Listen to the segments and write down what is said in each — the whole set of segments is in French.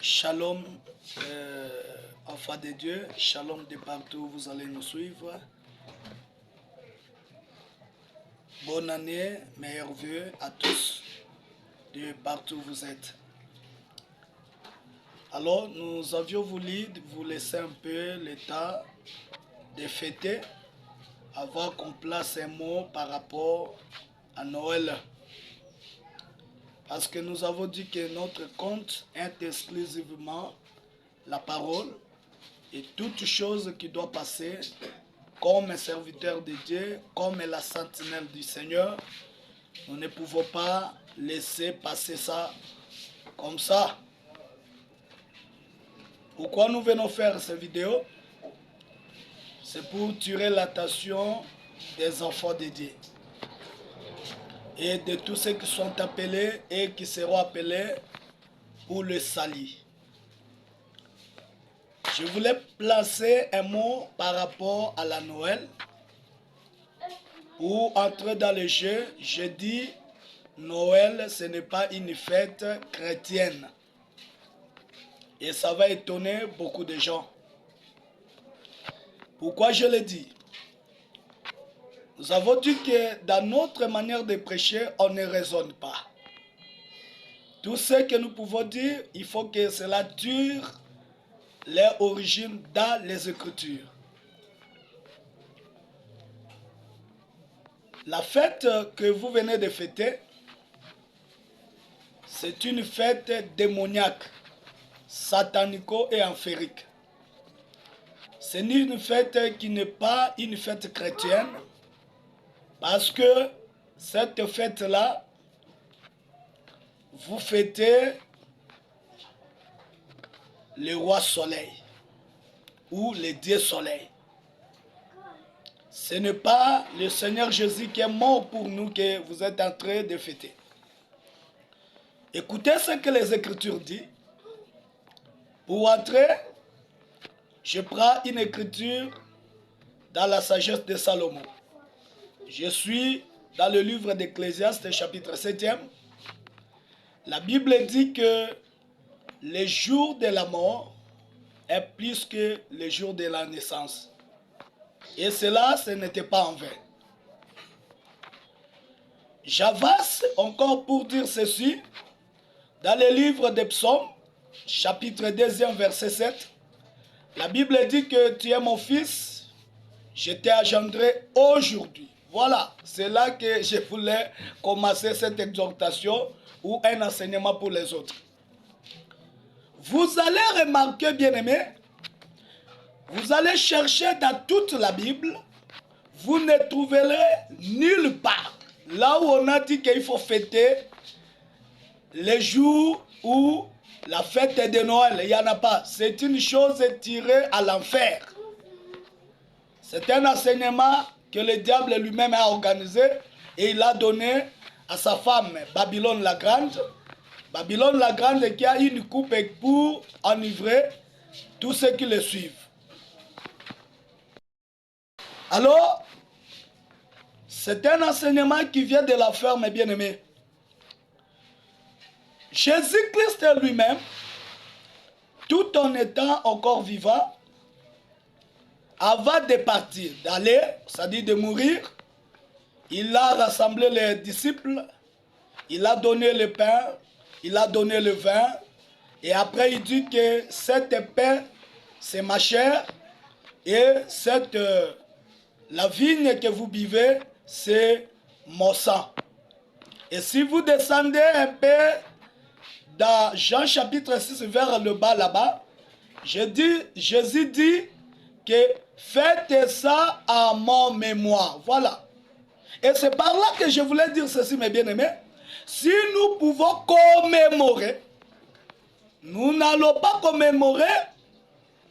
Shalom, enfants de Dieu, shalom de partout où vous allez nous suivre. Bonne année, meilleurs vœux à tous, de partout où vous êtes. Alors, nous avions voulu vous laisser un peu le temps de fêter avant qu'on place un mot par rapport à Noël. Parce que nous avons dit que notre compte est exclusivement la parole et toute chose qui doit passer comme serviteur de Dieu, comme la sentinelle du Seigneur. Nous ne pouvons pas laisser passer ça comme ça. Pourquoi nous venons faire cette vidéo? C'est pour tirer l'attention des enfants de Dieu et de tous ceux qui sont appelés et qui seront appelés pour le salut. Je voulais placer un mot par rapport à la Noël. Pour entrer dans le jeu, je dis Noël, ce n'est pas une fête chrétienne. Et ça va étonner beaucoup de gens. Pourquoi je le dis? Nous avons dit que dans notre manière de prêcher, on ne raisonne pas. Tout ce que nous pouvons dire, il faut que cela dure les origines dans les Écritures. La fête que vous venez de fêter, c'est une fête démoniaque, satanico et enférique. C'est une fête qui n'est pas une fête chrétienne, parce que cette fête-là, vous fêtez le roi soleil ou le Dieu soleil. Ce n'est pas le Seigneur Jésus qui est mort pour nous que vous êtes en train de fêter. Écoutez ce que les Écritures disent. Pour entrer, je prends une écriture dans la sagesse de Salomon. Je suis dans le livre d'Ecclésiaste, chapitre 7e. La Bible dit que le jour de la mort est plus que le jour de la naissance. Et cela, ce n'était pas en vain. J'avance encore pour dire ceci. Dans le livre des Psaumes, chapitre 2e, verset 7, la Bible dit que tu es mon fils, je t'ai engendré aujourd'hui. Voilà, c'est là que je voulais commencer cette exhortation ou un enseignement pour les autres. Vous allez remarquer, bien-aimés, vous allez chercher dans toute la Bible, vous ne trouverez nulle part là où on a dit qu'il faut fêter les jours où la fête de Noël. Il n'y en a pas. C'est une chose tirée à l'enfer. C'est un enseignement que le diable lui-même a organisé et il a donné à sa femme, Babylone la Grande. Babylone la Grande qui a une coupe pour enivrer tous ceux qui le suivent. Alors, c'est un enseignement qui vient de la ferme, bien aimé. Jésus-Christ lui-même, tout en étant encore vivant, avant de partir, d'aller, c'est-à-dire de mourir, il a rassemblé les disciples, il a donné le pain, il a donné le vin, et après il dit que cette pain, c'est ma chair, et la vigne que vous buvez, c'est mon sang. Et si vous descendez un peu dans Jean chapitre 6 vers le bas là-bas, Jésus dit que faites ça à mon mémoire. Voilà. Et c'est par là que je voulais dire ceci, mes bien-aimés. Si nous pouvons commémorer, nous n'allons pas commémorer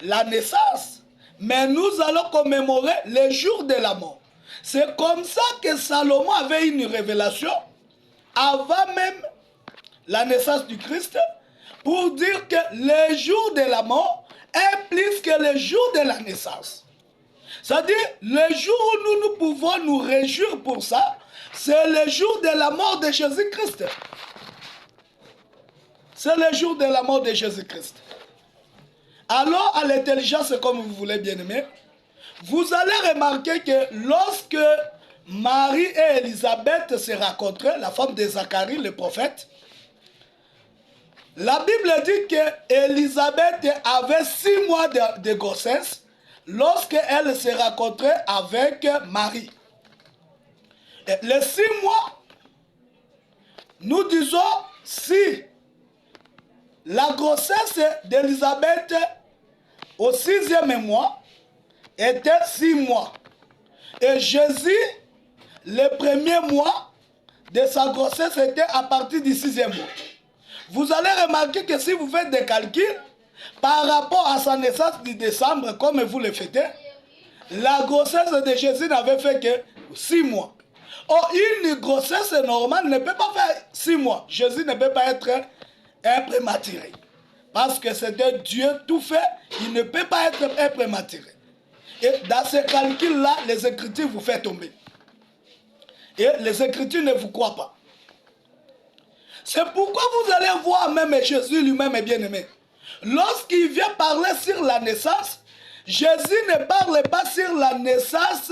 la naissance, mais nous allons commémorer le jour de la mort. C'est comme ça que Salomon avait une révélation avant même la naissance du Christ pour dire que le jour de la mort est plus que le jour de la naissance. C'est-à-dire, le jour où nous pouvons nous réjouir pour ça, c'est le jour de la mort de Jésus-Christ. c'est le jour de la mort de Jésus-Christ. Alors, à l'intelligence, comme vous voulez bien aimer, vous allez remarquer que lorsque Marie et Élisabeth se rencontraient, la femme de Zacharie, le prophète, la Bible dit qu'Élisabeth avait 6 mois de grossesse lorsqu'elle se rencontrait avec Marie. Et les 6 mois, nous disons si la grossesse d'Élisabeth au 6e mois était 6 mois. Et Jésus, le premier mois de sa grossesse était à partir du 6e mois. Vous allez remarquer que si vous faites des calculs, par rapport à sa naissance du décembre, comme vous le faites, la grossesse de Jésus n'avait fait que 6 mois. Or, une grossesse normale ne peut pas faire 6 mois. Jésus ne peut pas être un prématuré. Parce que c'était Dieu tout fait, il ne peut pas être un prématuré. Et dans ce calcul-là, les Écritures vous font tomber. Et les Écritures ne vous croient pas. C'est pourquoi vous allez voir même Jésus lui-même est bien-aimé. Lorsqu'il vient parler sur la naissance, Jésus ne parle pas sur la naissance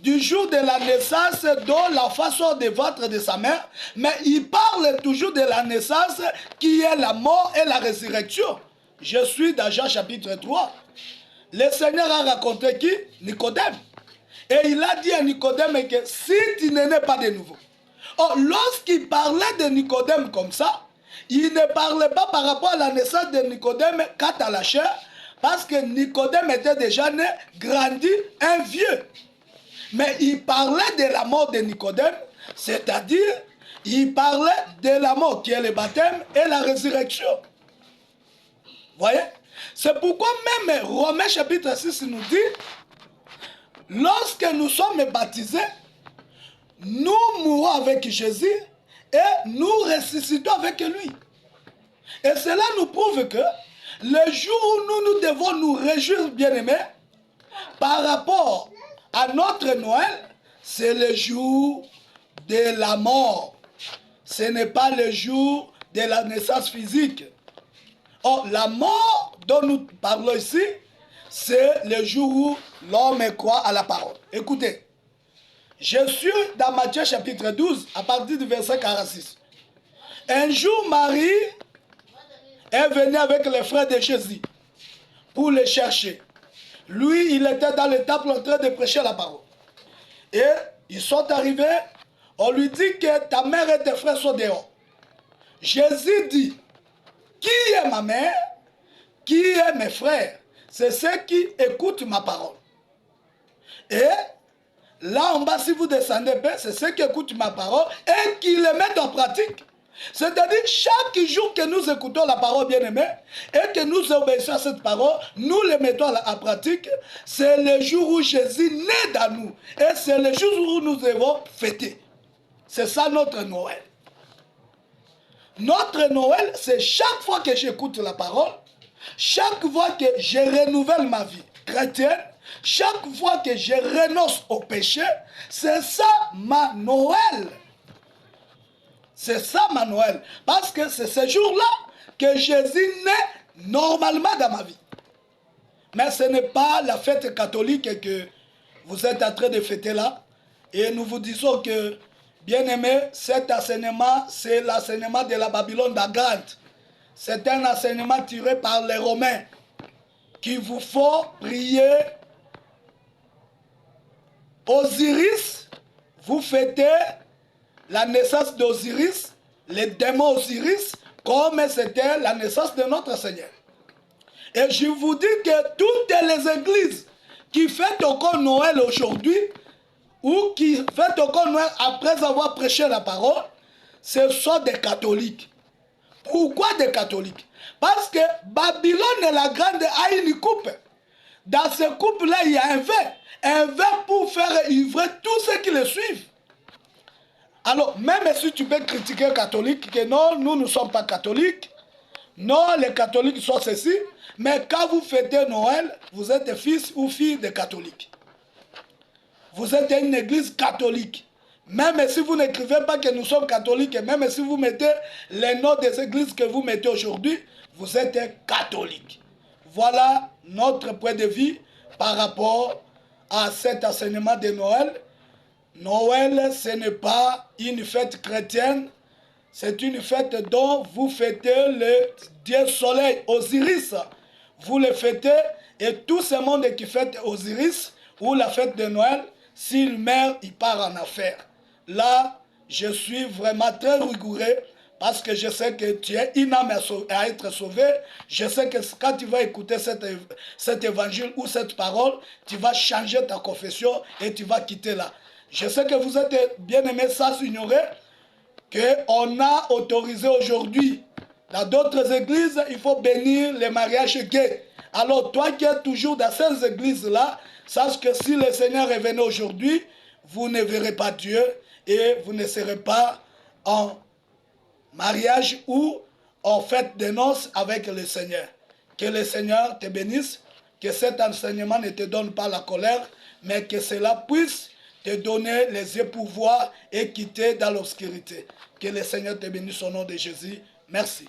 du jour de la naissance de la façon de ventre de sa mère, mais il parle toujours de la naissance qui est la mort et la résurrection. Je suis dans Jean chapitre 3. Le Seigneur a raconté qui? Nicodème. Et il a dit à Nicodème que si tu n'es pas de nouveau. Or, lorsqu'il parlait de Nicodème comme ça, il ne parlait pas par rapport à la naissance de Nicodème quant à la chair, parce que Nicodème était déjà né, grandi, un vieux. Mais il parlait de la mort de Nicodème, c'est-à-dire, il parlait de la mort qui est le baptême et la résurrection. Voyez? C'est pourquoi même Romains chapitre 6 nous dit, lorsque nous sommes baptisés, nous mourons avec Jésus et nous ressuscitons avec lui. Et cela nous prouve que le jour où nous devons nous réjouir, bien-aimés, par rapport à notre Noël, c'est le jour de la mort. Ce n'est pas le jour de la naissance physique. Or, la mort dont nous parlons ici, c'est le jour où l'homme croit à la parole. Écoutez, je suis dans Matthieu chapitre 12, à partir du verset 46. Un jour, Marie est venue avec les frères de Jésus pour le chercher. Lui, il était dans le temple en train de prêcher la parole. Et ils sont arrivés, on lui dit que ta mère et tes frères sont dehors. Jésus dit, qui est ma mère? Qui est mes frères? C'est ceux qui écoutent ma parole. Et là en bas, si vous descendez, c'est ceux qui écoutent ma parole et qui les mettent en pratique. C'est-à-dire, chaque jour que nous écoutons la parole bien-aimée et que nous obéissons à cette parole, nous les mettons en pratique, c'est le jour où Jésus naît dans nous. Et c'est le jour où nous devons fêter. C'est ça notre Noël. Notre Noël, c'est chaque fois que j'écoute la parole, chaque fois que je renouvelle ma vie chrétienne, chaque fois que je renonce au péché, c'est ça ma Noël. C'est ça ma Noël. Parce que c'est ce jour-là que Jésus naît normalement dans ma vie. Mais ce n'est pas la fête catholique que vous êtes en train de fêter là. Et nous vous disons que, bien aimé, cet enseignement, c'est l'enseignement de la Babylone la Grande. C'est un enseignement tiré par les Romains qui vous font prier Osiris. Vous fêtez la naissance d'Osiris, le démon Osiris, comme c'était la naissance de notre Seigneur. Et je vous dis que toutes les églises qui fêtent encore Noël aujourd'hui, ou qui fêtent encore Noël après avoir prêché la parole, ce sont des catholiques. Pourquoi des catholiques? Parce que Babylone la Grande a une coupe. Dans ce coupe-là, il y a un verre pour faire ivrer tous ceux qui le suivent. Alors, même si tu peux critiquer les catholiques, que non, nous ne sommes pas catholiques, non, les catholiques sont ceci, mais quand vous fêtez Noël, vous êtes fils ou fille de catholiques. Vous êtes une église catholique. Même si vous n'écrivez pas que nous sommes catholiques, même si vous mettez les noms des églises que vous mettez aujourd'hui, vous êtes catholique. Voilà notre point de vue par rapport à cet enseignement de Noël. Noël, ce n'est pas une fête chrétienne, c'est une fête dont vous fêtez le dieu soleil, Osiris. Vous le fêtez et tout ce monde qui fête Osiris ou la fête de Noël, s'il meurt, il part en affaires. Là, je suis vraiment très rigoureux parce que je sais que tu es une âme à être sauvée. Je sais que quand tu vas écouter cet évangile ou cette parole, tu vas changer ta confession et tu vas quitter là. Je sais que vous êtes bien aimés sans ignorer qu'on a autorisé aujourd'hui, dans d'autres églises, il faut bénir les mariages gays. Alors toi qui es toujours dans ces églises-là, sache que si le Seigneur revenait aujourd'hui, vous ne verrez pas Dieu et vous ne serez pas en mariage ou en fête de noces avec le Seigneur. Que le Seigneur te bénisse, que cet enseignement ne te donne pas la colère, mais que cela puisse te donner les yeux pour voir et quitter dans l'obscurité. Que le Seigneur te bénisse au nom de Jésus. Merci.